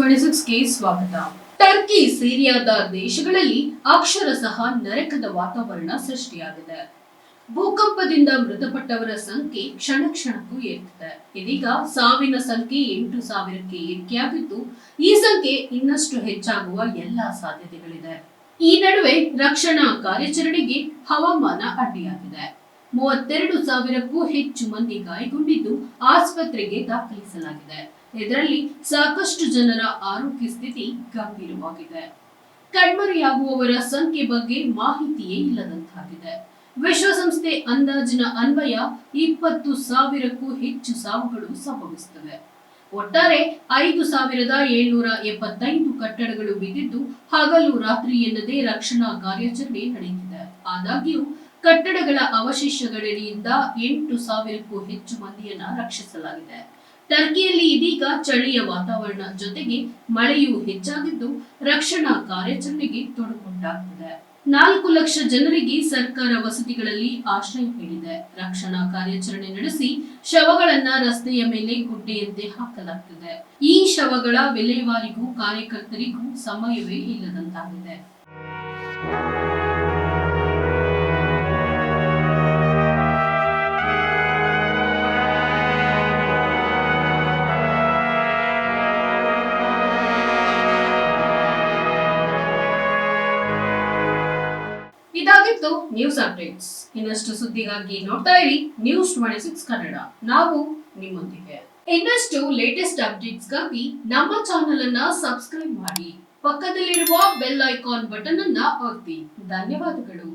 News 26ಗೆ ಸ್ವಾಗತ. Turkey, ಸಿರಿಯಾದ ದೇಶಗಳಲ್ಲಿ ಅಕ್ಷರಶಃ ನರಕದ ವಾತಾವರಣ ಸೃಷ್ಟಿಯಾಗಿದೆ. ಭೂಕಂಪದಿಂದ ಮೃತಪಟ್ಟವರ ಸಂಖ್ಯೆ ಕ್ಷಣಕ್ಕೂ ಏರುತ್ತಿದೆ. ಇದೀಗ ಸಾವಿನ ಸಂಖ್ಯೆ 8,000ಕ್ಕೆ ಏರಿಕೆಯಾಗಿದ್ದು, ಈ ಸಂಖ್ಯೆ ಇನ್ನಷ್ಟು ಹೆಚ್ಚಾಗುವ ಎಲ್ಲಾ ಸಾಧ್ಯತೆಗಳಿದೆ. ಈ ನಡುವೆ ರಕ್ಷಣಾ ಕಾರ್ಯಾಚರಣೆಗೆ ಹವಾಮಾನ ಅಡ್ಡಿಯಾಗಿದೆ. 32,000ಕ್ಕೂ ಹೆಚ್ಚು ಮಂದಿ ಗಾಯಗೊಂಡಿದ್ದು ಆಸ್ಪತ್ರೆಗೆ ದಾಖಲಿಸಲಾಗಿದೆ. ಇದರಲ್ಲಿ ಸಾಕಷ್ಟು ಜನರ ಆರೋಗ್ಯ ಸ್ಥಿತಿ ಗಂಭೀರವಾಗಿದೆ. ಕಣ್ಮರೆಯಾಗುವವರ ಸಂಖ್ಯೆ ಬಗ್ಗೆ ಮಾಹಿತಿಯೇ ಇಲ್ಲದಂತಾಗಿದೆ. ವಿಶ್ವಸಂಸ್ಥೆ ಅಂದಾಜಿನ ಅನ್ವಯ 20,000ಕ್ಕೂ ಹೆಚ್ಚು ಸಾವುಗಳು ಸಂಭವಿಸುತ್ತವೆ. ಒಟ್ಟಾರೆ 5,775 ಕಟ್ಟಡಗಳು ಬಿದ್ದಿದ್ದು, ಹಗಲು ರಾತ್ರಿ ಎನ್ನದೇ ರಕ್ಷಣಾ ಕಾರ್ಯಾಚರಣೆ ನಡೆಯುತ್ತಿದೆ. ಆದಾಗ್ಯೂ ಕಟ್ಟಡಗಳ ಅವಶೇಷಗಳಿಂದ 8,000ಕ್ಕೂ ಹೆಚ್ಚು ಮಂದಿಯನ್ನ ರಕ್ಷಿಸಲಾಗಿದೆ. ಟರ್ಕಿಯಲ್ಲಿ ಇದೀಗ ಚಳಿಯ ವಾತಾವರಣ ಜೊತೆಗೆ ಮಳೆಯೂ ಹೆಚ್ಚಾಗಿದ್ದು, ರಕ್ಷಣಾ ಕಾರ್ಯಾಚರಣೆಗೆ ತೊಡಕುಂಟಾಗುತ್ತಿದೆ. 4 ಲಕ್ಷ ಜನರಿಗೆ ಸರ್ಕಾರ ವಸತಿಗಳಲ್ಲಿ ಆಶ್ರಯ ನೀಡಿದೆ. ರಕ್ಷಣಾ ಕಾರ್ಯಾಚರಣೆ ನಡೆಸಿ ಶವಗಳನ್ನ ರಸ್ತೆಯ ಮೇಲೆ ಗುಡ್ಡೆಯಂತೆ ಹಾಕಲಾಗುತ್ತಿದೆ. ಈ ಶವಗಳ ವಿಲೇವಾರಿಗೂ ಕಾರ್ಯಕರ್ತರಿಗೂ ಸಮಯವೇ ಇಲ್ಲದಂತಾಗಿದೆ. ಇದಾಗಿತ್ತು ನ್ಯೂಸ್ ಅಪ್ಡೇಟ್ಸ್. ಇನ್ನಷ್ಟು ಸುದ್ದಿಗಾಗಿ ನೋಡ್ತಾ ಇರಿ ನ್ಯೂಸ್ 26 ಕನ್ನಡ. ನಾವು ನಿಮ್ಮೊಂದಿಗೆ. ಇನ್ನಷ್ಟು ಲೇಟೆಸ್ಟ್ ಅಪ್ಡೇಟ್ಸ್ಗಾಗಿ ನಮ್ಮ ಚಾನೆಲ್ ಅನ್ನ ಸಬ್ಸ್ಕ್ರೈಬ್ ಮಾಡಿ, ಪಕ್ಕದಲ್ಲಿರುವ ಬೆಲ್ ಐಕಾನ್ ಬಟನ್ ಅನ್ನ ಒತ್ತಿ. ಧನ್ಯವಾದಗಳು.